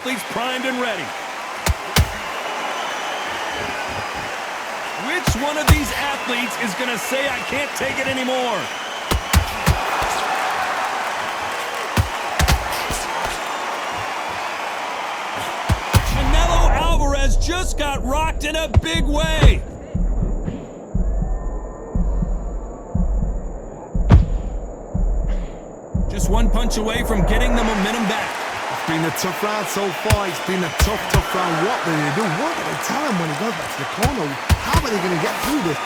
Athletes primed and ready. Which one of these athletes is going to say, I can't take it anymore? Canelo Alvarez just got rocked in a big way. Just one punch away from getting the momentum back. It's been a tough round so far. It's been a tough round. What will they do? What do they tell him when he goes back to the corner? How are they going to get through this?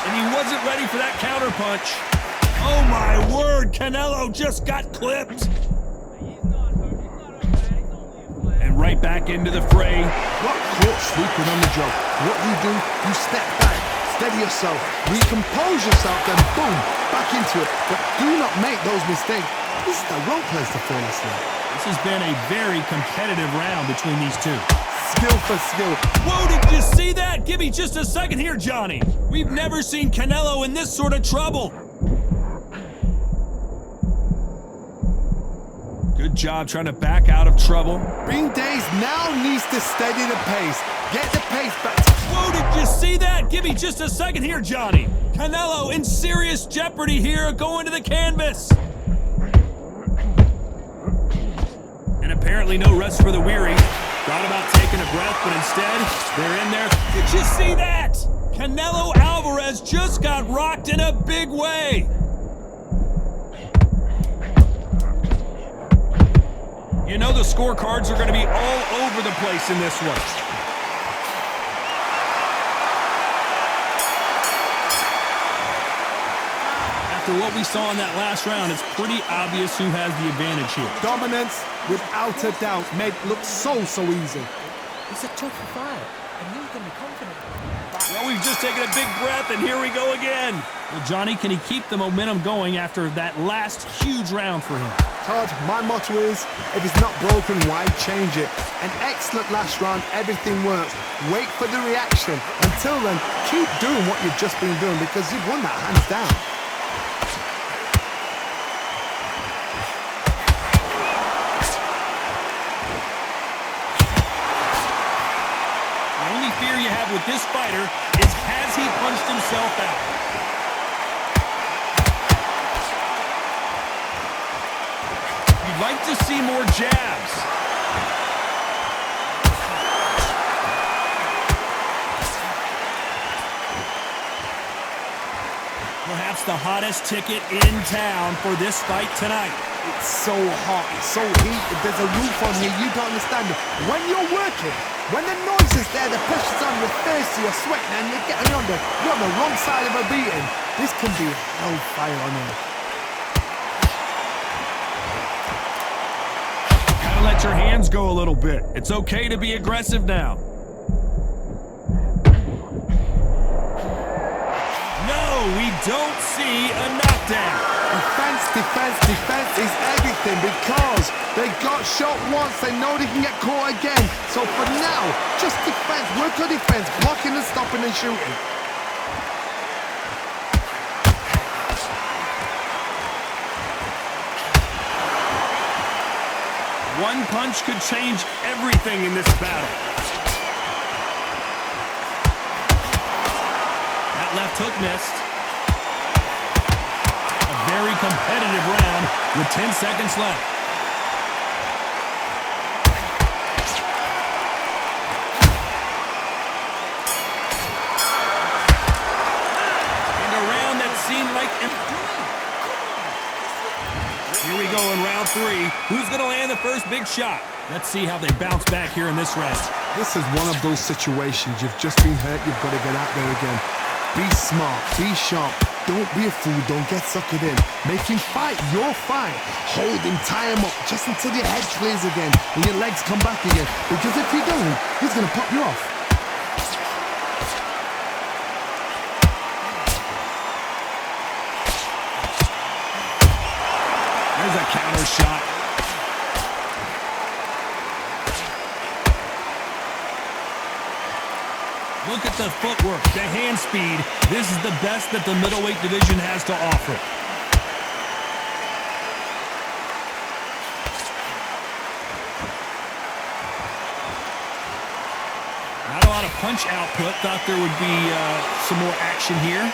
And he wasn't ready for that counter punch. Oh my word, Canelo just got clipped. And right back into the fray. Got caught sleeping on the job. What do? You step back, steady yourself, recompose yourself, then boom, back into it. But do not make those mistakes. This is the wrong place to fall asleep. This has been a very competitive round between these two. Skill for skill. Whoa, did you see that? Give me just a second here, Johnny. We've never seen Canelo in this sort of trouble. Good job trying to back out of trouble. Bing Days now needs to steady the pace. Get the pace back. Whoa, did you see that? Give me just a second here, Johnny. Canelo in serious jeopardy here, going to the canvas. And apparently no rest for the weary. Thought about taking a breath, but instead, they're in there. Did you see that? Canelo Alvarez just got rocked in a big way. You know the scorecards are going to be all over the place in this one. After what we saw in that last round, it's pretty obvious who has the advantage here. Dominance, without a doubt, made it look so easy. It's a tough fight, and he's going to be confident. Well, we've just taken a big breath, and here we go again. Well, Johnny, can he keep the momentum going after that last huge round for him? Todd, my motto is, if it's not broken, why change it? An excellent last round, everything works. Wait for the reaction. Until then, keep doing what you've just been doing because you've won that hands down. The only fear you have with this fighter is, has he punched himself out? You'd like to see more jabs. Perhaps the hottest ticket in town for this fight tonight. It's so hot, it's so heat, there's a roof on here, you don't understand it. When you're working, when the noise is there, the pressure's on your face, you're sweating and you're on the wrong side of a beating. This can be hellfire on earth. Gotta let your hands go a little bit. It's okay to be aggressive now. No, we don't see a knockdown. Defense is everything because they got shot once, they know they can get caught again. So for now, just defense, work on defense, blocking and stopping and shooting. One punch could change everything in this battle. That left hook missed. Very competitive round with 10 seconds left. And a round that seemed like... Here we go in round 3. Who's going to land the first big shot? Let's see how they bounce back here in this round. This is one of those situations. You've just been hurt, you've got to get out there again. Be smart, be sharp. Don't be a fool, don't get suckered in. Make him fight your fight. Hold him, tie him up, just until your head clears again and your legs come back again. Because if you don't, he's going to pop you off. There's a counter shot. Look at the footwork, the hand speed. This is the best that the middleweight division has to offer. punch output. Thought there would be some more action here.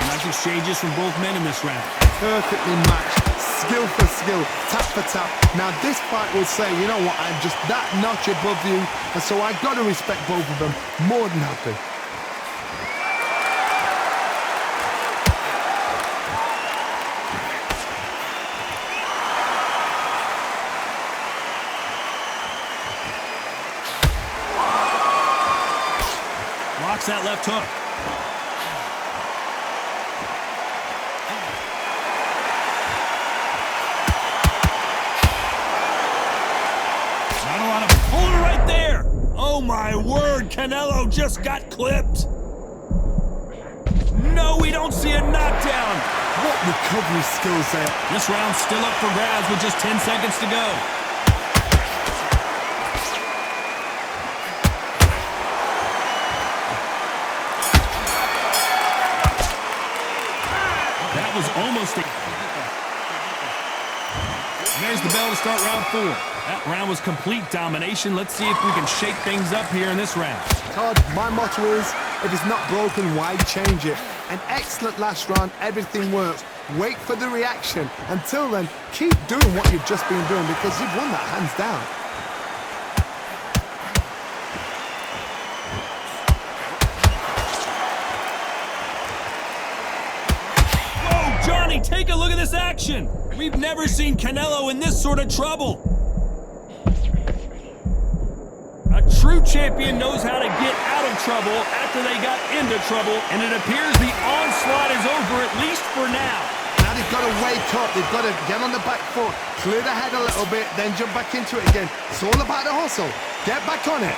Nice exchanges from both men in this round. Perfectly matched, skill for skill, tap for tap. Now this fight will say, you know what, I'm just that notch above you, and so I got to respect both of them more than happy. Blocks that left hook. Not a lot of pull right there. Oh my word, Canelo just got clipped. No, we don't see a knockdown. What recovery skills there. This round's still up for grabs with just 10 seconds to go. That was almost a... And there's the bell to start round 4. That round was complete domination. Let's see if we can shake things up here in this round. Todd, my motto is, if it's not broken, why change it? An excellent last round, everything works. Wait for the reaction. Until then, keep doing what you've just been doing because you've won that hands down. Whoa, Johnny, take a look at this action. We've never seen Canelo in this sort of trouble. A true champion knows how to get out of trouble after they got into trouble, and it appears the onslaught is over, at least for now. Now they've got to wake up, they've got to get on the back foot, clear the head a little bit, then jump back into it again. It's all about the hustle. Get back on it.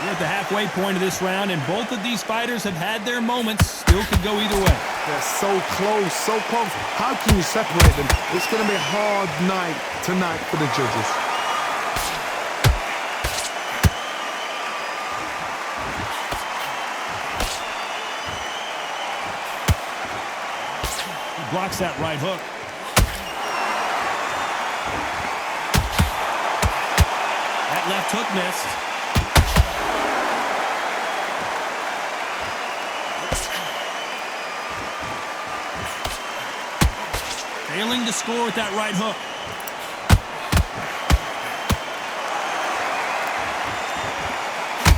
We're at the halfway point of this round, and both of these fighters have had their moments. Still could go either way. They're so close, so close. How can you separate them? It's going to be a hard night tonight for the judges. He blocks that right hook. That left hook missed. Failing to score with that right hook.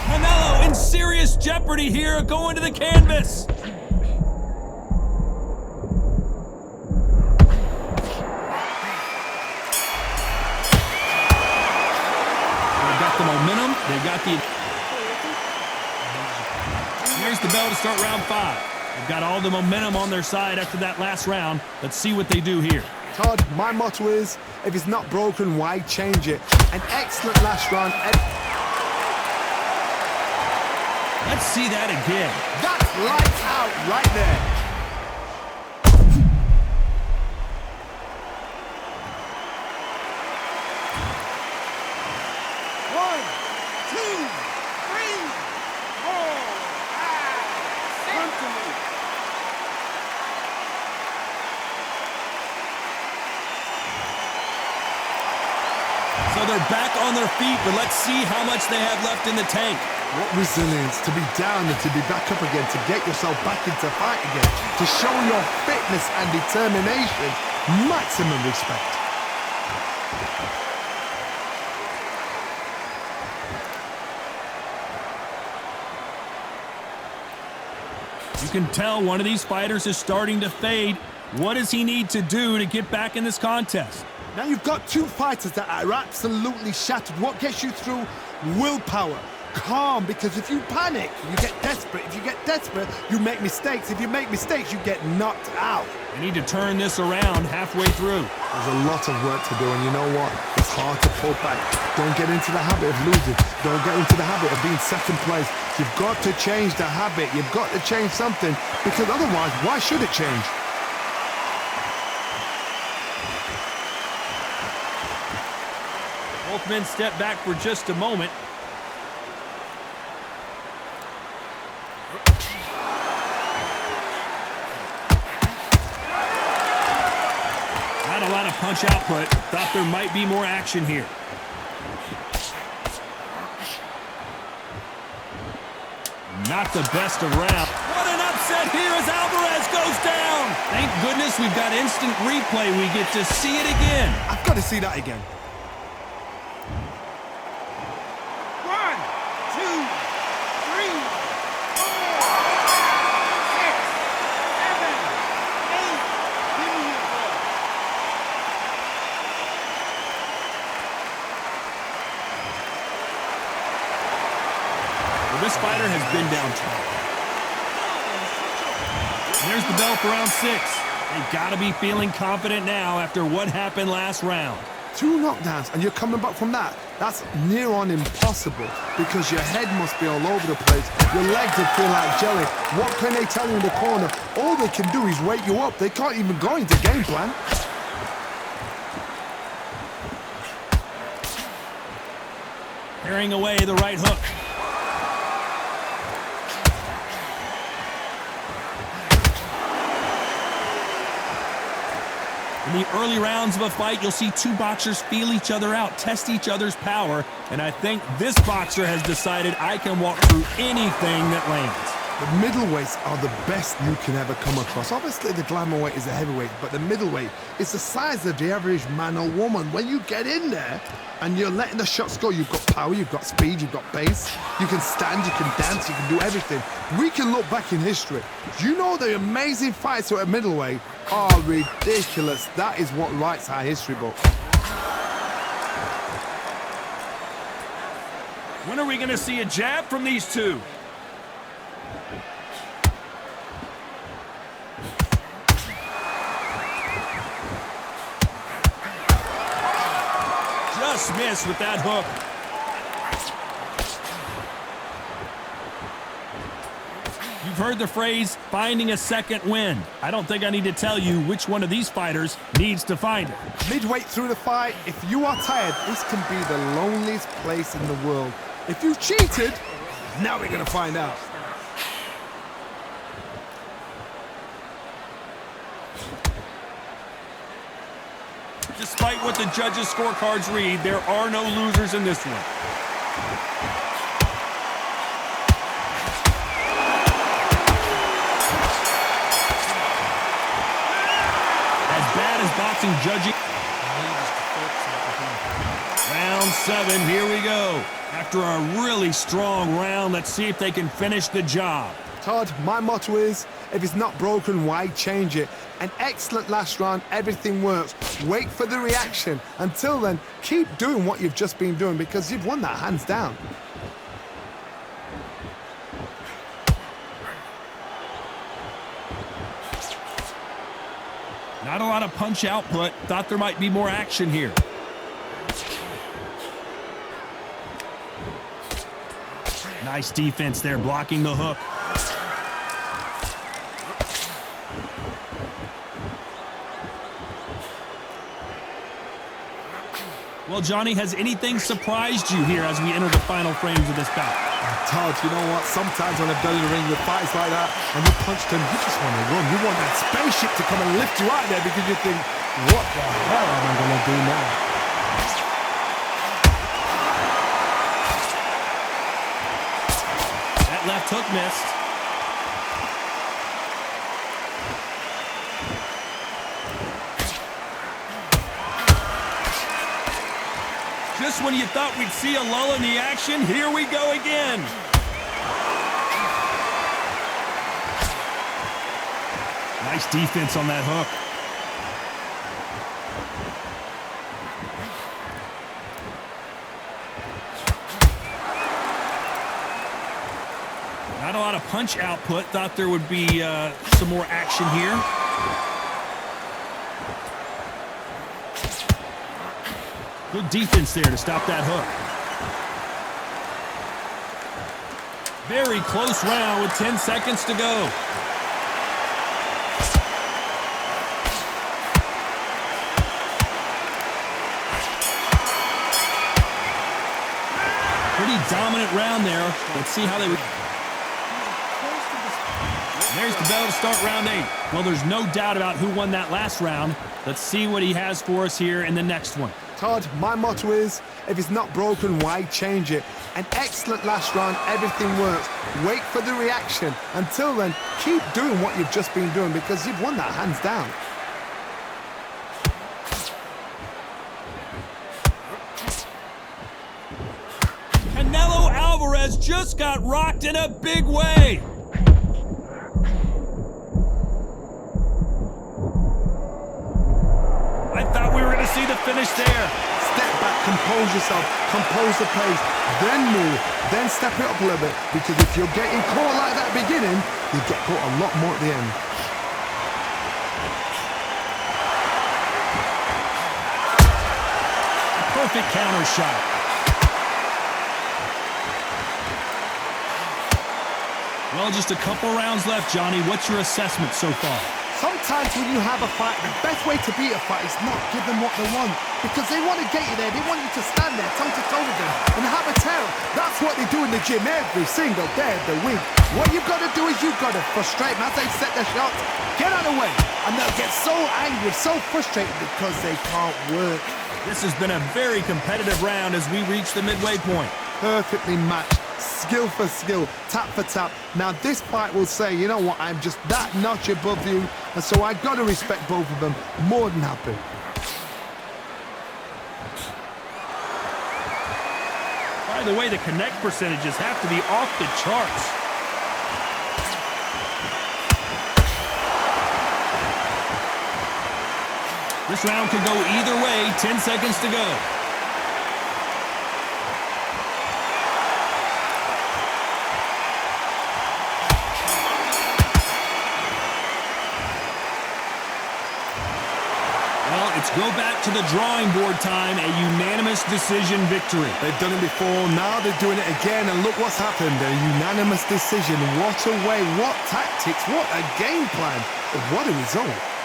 Canelo in serious jeopardy here, going to the canvas. They've got the momentum. They've got the... Here's the bell to start round 5. They've got all the momentum on their side after that last round. Let's see what they do here. Todd, my motto is, if it's not broken, why change it? An excellent last round. Let's see that again. That's lights out right there. One, two, three, four, five, come to me. So they're back on their feet, but let's see how much they have left in the tank. What resilience to be down and to be back up again, to get yourself back into fight again, to show your fitness and determination. Maximum respect. You can tell one of these fighters is starting to fade. What does he need to do to get back in this contest? Now you've got two fighters that are absolutely shattered. What gets you through? Willpower. Calm, because if you panic, you get desperate. If you get desperate, you make mistakes. If you make mistakes, you get knocked out. They need to turn this around halfway through. There's a lot of work to do, and you know what? It's hard to pull back. Don't get into the habit of losing. Don't get into the habit of being second place. You've got to change the habit. You've got to change something, because otherwise, why should it change? Both men step back for just a moment. Not a lot of punch output. Thought there might be more action here. Not the best of rounds. What an upset here as Alvarez goes down. Thank goodness we've got instant replay. We get to see it again. I've got to see that again. 1, 2, 3, 4, 6, 7, 8. Give me your ball. Well, this fighter has been down twice. And there's the bell for round 6. They've got to be feeling confident now after what happened last round. 2 knockdowns and you're coming back from that. That's near on impossible because your head must be all over the place. Your legs would feel like jelly. What can they tell you in the corner? All they can do is wake you up. They can't even go into game plan. Carrying away the right hook. In the early rounds of a fight, you'll see 2 boxers feel each other out, test each other's power, and I think this boxer has decided I can walk through anything that lands. The middleweights are the best you can ever come across. Obviously, the glamour weight is a heavyweight, but the middleweight is the size of the average man or woman. When you get in there and you're letting the shots go, you've got power, you've got speed, you've got pace. You can stand, you can dance, you can do everything. We can look back in history. You know the amazing fights at middleweight are ridiculous. That is what writes our history book. When are we going to see a jab from these two? Just missed with that hook. You've heard the phrase, finding a second wind. I don't think I need to tell you which one of these fighters needs to find it. Midway through the fight, if you are tired, this can be the loneliest place in the world. If you cheated, now we're going to find out. Despite what the judges' scorecards read, there are no losers in this one. As bad as boxing judging. Round 7, here we go. After a really strong round, let's see if they can finish the job. Todd, my motto is, if it's not broken, why change it? An excellent last round, everything works. Wait for the reaction. Until then, keep doing what you've just been doing because you've won that hands down. Not a lot of punch output. Thought there might be more action here. Nice defense there, blocking the hook. Well, Johnny, has anything surprised you here as we enter the final frames of this bout? Todd, you know what? Sometimes when I've done in the ring with fights like that and you punch them, you just want to run. You want that spaceship to come and lift you out there because you think, what the hell am I going to do now? That left hook missed. Just when you thought we'd see a lull in the action, here we go again. Nice defense on that hook. Not a lot of punch output. Thought there would be some more action here. Good defense there to stop that hook. Very close round with 10 seconds to go. Pretty dominant round there. Let's see how they... There's the bell to start round 8. Well, there's no doubt about who won that last round. Let's see what he has for us here in the next one. Todd, my motto is, if it's not broken, why change it? An excellent last round, everything works. Wait for the reaction. Until then, keep doing what you've just been doing because you've won that hands down. Canelo Alvarez just got rocked in a big way. I thought we were going to see the finish there. Step back, compose yourself, compose the pace, then move, then step it up a little bit. Because if you're getting caught like that beginning, you get caught a lot more at the end. A perfect counter shot. Well, just a couple rounds left, Johnny. What's your assessment so far? Sometimes when you have a fight, the best way to beat a fight is not give them what they want. Because they want to get you there. They want you to stand there, toe-to-toe with them, and have a terror. That's what they do in the gym every single day of the week. What you've got to do is you've got to frustrate them as they set their shots. Get out of the way. And they'll get so angry, so frustrated because they can't work. This has been a very competitive round as we reach the midway point. Perfectly matched. Skill for skill, tap for tap. Now this fight will say, you know what, I'm just that notch above you, and so I've got to respect both of them. More than happy. By the way, the connect percentages have to be off the charts. This round could go either way. 10 seconds to go. It's go back to the drawing board time, a unanimous decision victory. They've done it before, now they're doing it again, and look what's happened, a unanimous decision. What a way, what tactics, what a game plan, what a result.